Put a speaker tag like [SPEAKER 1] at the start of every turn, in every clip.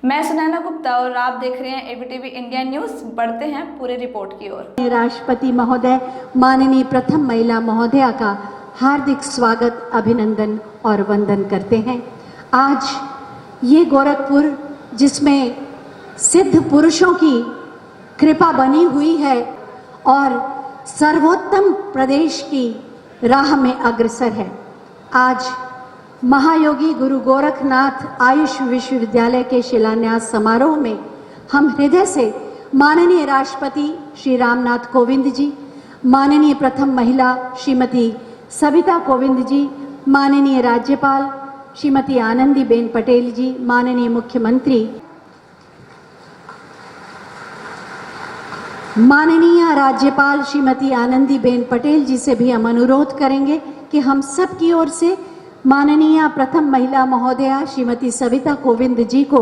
[SPEAKER 1] मैं सुनैना गुप्ता और आप देख रहे हैं एबीटीवी इंडिया न्यूज। बढ़ते हैं पूरे रिपोर्ट की ओर।
[SPEAKER 2] राष्ट्रपति महोदय, माननीय प्रथम महिला महोदया का हार्दिक स्वागत, अभिनंदन और वंदन करते हैं। आज ये गोरखपुर, जिसमें सिद्ध पुरुषों की कृपा बनी हुई है और सर्वोत्तम प्रदेश की राह में अग्रसर है, आज महायोगी गुरु गोरखनाथ आयुष विश्वविद्यालय के शिलान्यास समारोह में हम हृदय से माननीय राष्ट्रपति श्री रामनाथ कोविंद जी, माननीय प्रथम महिला श्रीमती सविता कोविंद जी, माननीय राज्यपाल श्रीमती आनंदीबेन पटेल जी, माननीय मुख्यमंत्री माननीय राज्यपाल श्रीमती आनंदीबेन पटेल जी से भी हम अनुरोध करेंगे कि हम सब की ओर से माननीय प्रथम महिला महोदया श्रीमती सविता कोविंद जी को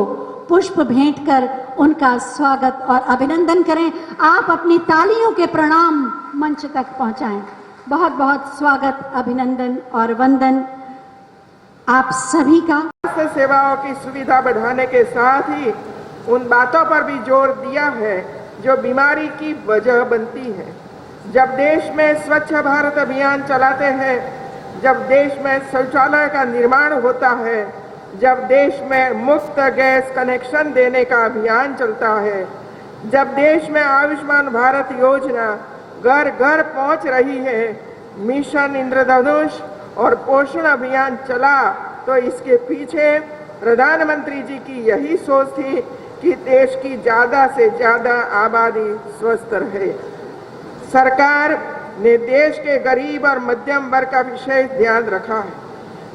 [SPEAKER 2] पुष्प भेंट कर उनका स्वागत और अभिनंदन करें। आप अपनी तालियों के प्रणाम मंच तक पहुंचाएं। बहुत बहुत स्वागत, अभिनंदन और वंदन आप सभी का।
[SPEAKER 3] स्वास्थ्य सेवाओं की सुविधा बढ़ाने के साथ ही उन बातों पर भी जोर दिया है जो बीमारी की वजह बनती है। जब देश में स्वच्छ भारत अभियान चलाते हैं, जब देश में शौचालय का निर्माण होता है, जब देश में मुफ्त गैस कनेक्शन देने का अभियान चलता है, जब देश में आयुष्मान भारत योजना घर घर पहुंच रही है, मिशन इंद्रधनुष और पोषण अभियान चला, तो इसके पीछे प्रधानमंत्री जी की यही सोच थी कि देश की ज्यादा से ज्यादा आबादी स्वस्थ रहे। सरकार ने देश के गरीब और मध्यम वर्ग का विशेष ध्यान रखा है।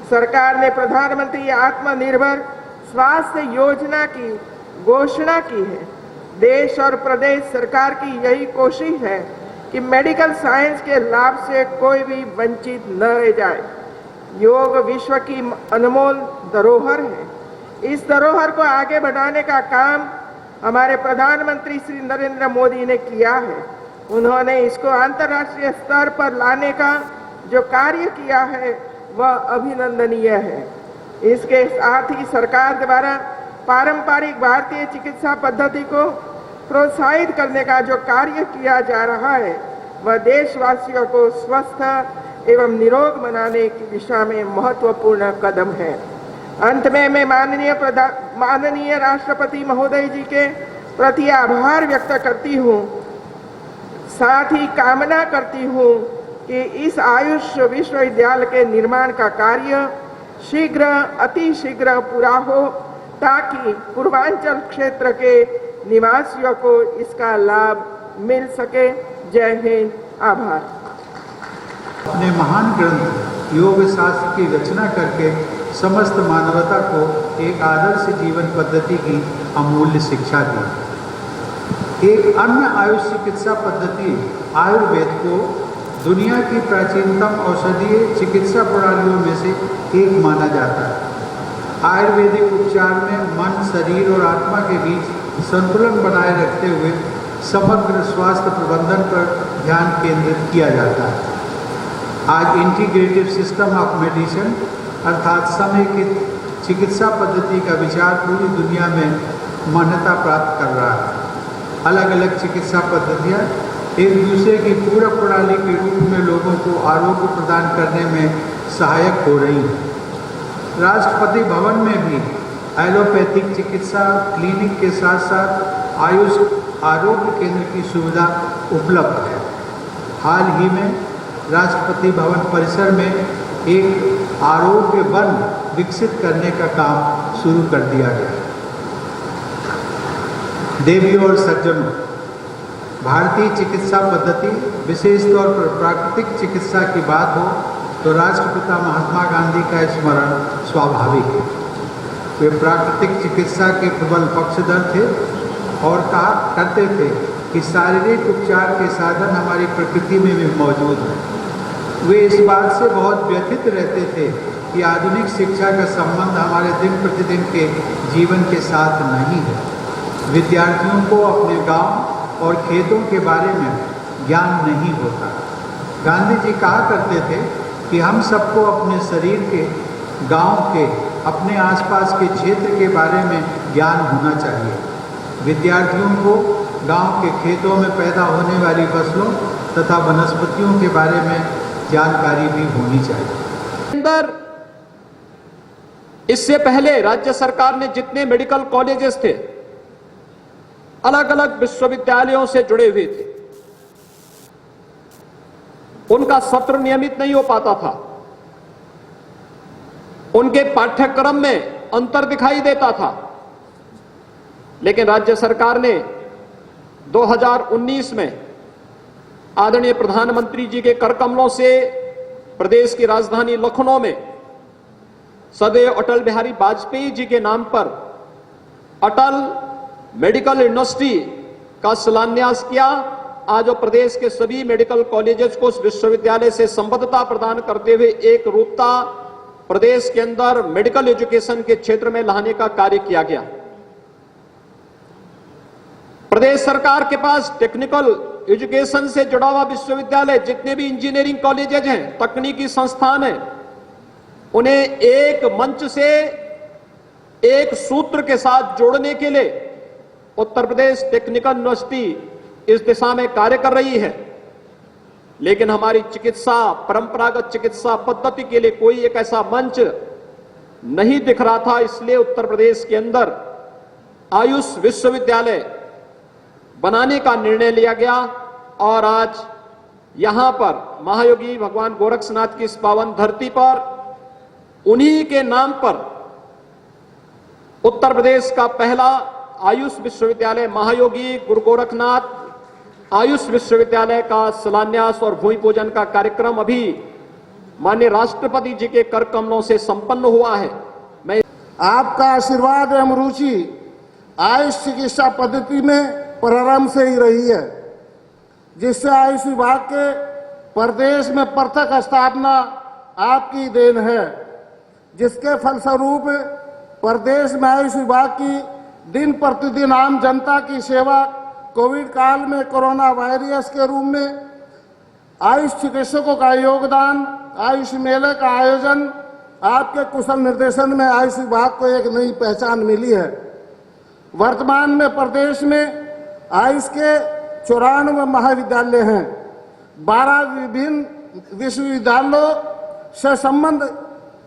[SPEAKER 3] सरकार ने प्रधानमंत्री आत्मनिर्भर स्वास्थ्य योजना की घोषणा की है। देश और प्रदेश सरकार की यही कोशिश है कि मेडिकल साइंस के लाभ से कोई भी वंचित न रह जाए। योग विश्व की अनमोल धरोहर है। इस धरोहर को आगे बढ़ाने का काम हमारे प्रधानमंत्री श्री नरेंद्र मोदी ने किया है। उन्होंने इसको अंतर्राष्ट्रीय स्तर पर लाने का जो कार्य किया है वह अभिनंदनीय है। इसके साथ ही सरकार द्वारा पारंपरिक भारतीय चिकित्सा पद्धति को प्रोत्साहित करने का जो कार्य किया जा रहा है वह देशवासियों को स्वस्थ एवं निरोग बनाने की दिशा में महत्वपूर्ण कदम है। अंत में मैं माननीय राष्ट्रपति महोदय जी के प्रति आभार व्यक्त करती हूँ। साथ ही कामना करती हूँ कि इस आयुष विश्वविद्यालय के निर्माण का कार्य शीघ्र, अति शीघ्र पूरा हो, ताकि पूर्वांचल क्षेत्र के निवासियों को इसका लाभ मिल सके। जय हिंद, आभार।
[SPEAKER 4] अपने महान ग्रंथ योग शास्त्र की रचना करके समस्त मानवता को एक आदर्श जीवन पद्धति की अमूल्य शिक्षा दी। एक अन्य आयुष चिकित्सा पद्धति आयुर्वेद को दुनिया की प्राचीनतम औषधीय चिकित्सा प्रणालियों में से एक माना जाता है। आयुर्वेदिक उपचार में मन, शरीर और आत्मा के बीच संतुलन बनाए रखते हुए समग्र स्वास्थ्य प्रबंधन पर ध्यान केंद्रित किया जाता है। आज इंटीग्रेटिव सिस्टम ऑफ मेडिसिन अर्थात समेकित चिकित्सा पद्धति का विचार पूरी दुनिया में मान्यता प्राप्त कर रहा है। अलग अलग चिकित्सा पद्धतियाँ एक दूसरे की पूरक प्रणाली के रूप में लोगों को आरोग्य प्रदान करने में सहायक हो रही है। राष्ट्रपति भवन में भी एलोपैथिक चिकित्सा क्लिनिक के साथ साथ आयुष आरोग्य केंद्र की सुविधा उपलब्ध है। हाल ही में राष्ट्रपति भवन परिसर में एक आरोग्य वन विकसित करने का काम शुरू कर दिया गया। देवियों और सज्जनों, भारतीय चिकित्सा पद्धति, विशेष तौर पर प्राकृतिक चिकित्सा की बात हो तो राष्ट्रपिता महात्मा गांधी का स्मरण स्वाभाविक है। वे प्राकृतिक चिकित्सा के प्रबल पक्षधर थे और कहा करते थे कि शारीरिक उपचार के साधन हमारी प्रकृति में भी मौजूद हैं। वे इस बात से बहुत व्यथित रहते थे कि आधुनिक शिक्षा का संबंध हमारे दिन प्रतिदिन के जीवन के साथ नहीं है। विद्यार्थियों को अपने गांव और खेतों के बारे में ज्ञान नहीं होता। गांधी जी कहा करते थे कि हम सबको अपने शरीर के, गांव के अपने आसपास के क्षेत्र के बारे में ज्ञान होना चाहिए। विद्यार्थियों को गांव के खेतों में पैदा होने वाली फसलों तथा वनस्पतियों के बारे में जानकारी भी होनी चाहिए।
[SPEAKER 5] अंदर इससे पहले राज्य सरकार ने जितने मेडिकल कॉलेजेस थे, अलग अलग विश्वविद्यालयों से जुड़े हुए थे, उनका सत्र नियमित नहीं हो पाता था, उनके पाठ्यक्रम में अंतर दिखाई देता था। लेकिन राज्य सरकार ने 2019 में आदरणीय प्रधानमंत्री जी के कर कमलों से प्रदेश की राजधानी लखनऊ में सदैव अटल बिहारी वाजपेयी जी के नाम पर अटल मेडिकल यूनिवर्सिटी का शिलान्यास किया। आज प्रदेश के सभी मेडिकल कॉलेजेस को उस विश्वविद्यालय से संबद्धता प्रदान करते हुए एक रूपता प्रदेश के अंदर मेडिकल एजुकेशन के क्षेत्र में लाने का कार्य किया गया। प्रदेश सरकार के पास टेक्निकल एजुकेशन से जुड़ा हुआ विश्वविद्यालय, जितने भी इंजीनियरिंग कॉलेजेज हैं, तकनीकी संस्थान हैं, उन्हें एक मंच से एक सूत्र के साथ जोड़ने के लिए उत्तर प्रदेश टेक्निकल यूनिवर्सिटी इस दिशा में कार्य कर रही है। लेकिन हमारी चिकित्सा, परंपरागत चिकित्सा पद्धति के लिए कोई एक ऐसा मंच नहीं दिख रहा था। इसलिए उत्तर प्रदेश के अंदर आयुष विश्वविद्यालय बनाने का निर्णय लिया गया और आज यहां पर महायोगी भगवान गोरक्षनाथ की इस पावन धरती पर उन्हीं के नाम पर उत्तर प्रदेश का पहला आयुष विश्वविद्यालय महायोगी गुरु गोरखनाथ आयुष विश्वविद्यालय का शिलान्यास और भूमि पूजन का कार्यक्रम अभी माननीय राष्ट्रपति जी के कर कमलों से संपन्न हुआ है। मैं
[SPEAKER 6] आपका आशीर्वाद एवं रुचि आयुष चिकित्सा पद्धति में प्रारंभ से ही रही है, जिससे आयुष विभाग के प्रदेश में पृथक स्थापना आपकी देन है, जिसके फलस्वरूप प्रदेश में आयुष विभाग की दिन प्रतिदिन आम जनता की सेवा, कोविड काल में कोरोना वायरस के रूप में आयुष चिकित्सकों का योगदान, आयुष मेले का आयोजन, आपके कुशल निर्देशन में आयुष विभाग को एक नई पहचान मिली है। वर्तमान में प्रदेश में आयुष के 94 महाविद्यालय हैं, 12 विभिन्न विश्वविद्यालयों से संबंध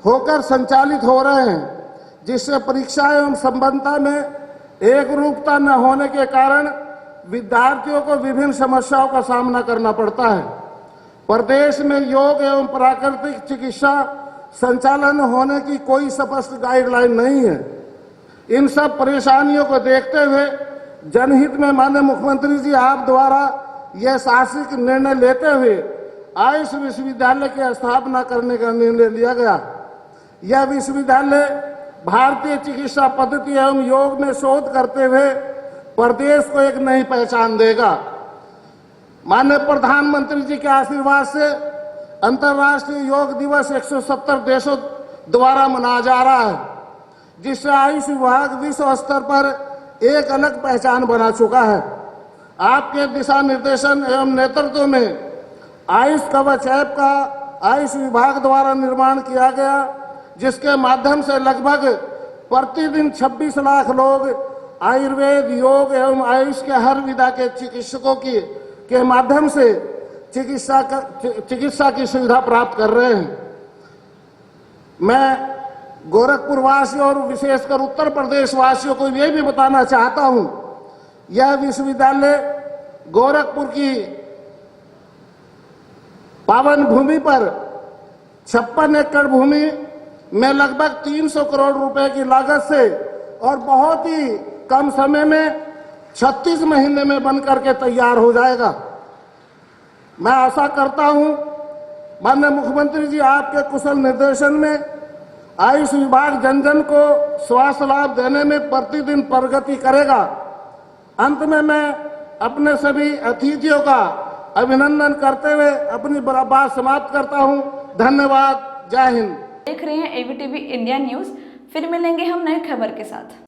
[SPEAKER 6] होकर संचालित हो रहे हैं, जिससे परीक्षा एवं संबद्धता में एक रूपता न होने के कारण विद्यार्थियों को विभिन्न समस्याओं का सामना करना पड़ता है। प्रदेश में योग एवं प्राकृतिक चिकित्सा संचालन होने की कोई स्पष्ट गाइडलाइन नहीं है। इन सब परेशानियों को देखते हुए जनहित में माननीय मुख्यमंत्री जी आप द्वारा यह साहसिक निर्णय लेते हुए आयुष विश्वविद्यालय की स्थापना करने का निर्णय लिया गया। यह विश्वविद्यालय भारतीय चिकित्सा पद्धति एवं योग में शोध करते हुए प्रदेश को एक नई पहचान देगा। माननीय प्रधानमंत्री जी के आशीर्वाद से अंतर्राष्ट्रीय योग दिवस 170 देशों द्वारा मनाया जा रहा है, जिससे आयुष विभाग विश्व स्तर पर एक अलग पहचान बना चुका है। आपके दिशा निर्देशन एवं नेतृत्व में आयुष कवच ऐप का आयुष विभाग द्वारा निर्माण किया गया, जिसके माध्यम से लगभग प्रतिदिन 26 लाख लोग आयुर्वेद, योग एवं आयुष के हर विधा के चिकित्सकों के माध्यम से चिकित्सा की सुविधा प्राप्त कर रहे हैं। मैं गोरखपुर वासियों और विशेषकर उत्तर प्रदेश वासियों को यह भी बताना चाहता हूं, यह विश्वविद्यालय गोरखपुर की पावन भूमि पर 56 एकड़ भूमि में लगभग 300 करोड़ रुपए की लागत से और बहुत ही कम समय में 36 महीने में बनकर के तैयार हो जाएगा। मैं आशा करता हूं माननीय मुख्यमंत्री जी आपके कुशल निर्देशन में आयुष विभाग जन जन को स्वास्थ्य लाभ देने में प्रतिदिन प्रगति करेगा। अंत में मैं अपने सभी अतिथियों का अभिनंदन करते हुए अपनी बात समाप्त करता हूं। धन्यवाद। जय हिंद।
[SPEAKER 1] देख रहे हैं ABTV इंडिया न्यूज़। फिर मिलेंगे हम नए खबर के साथ।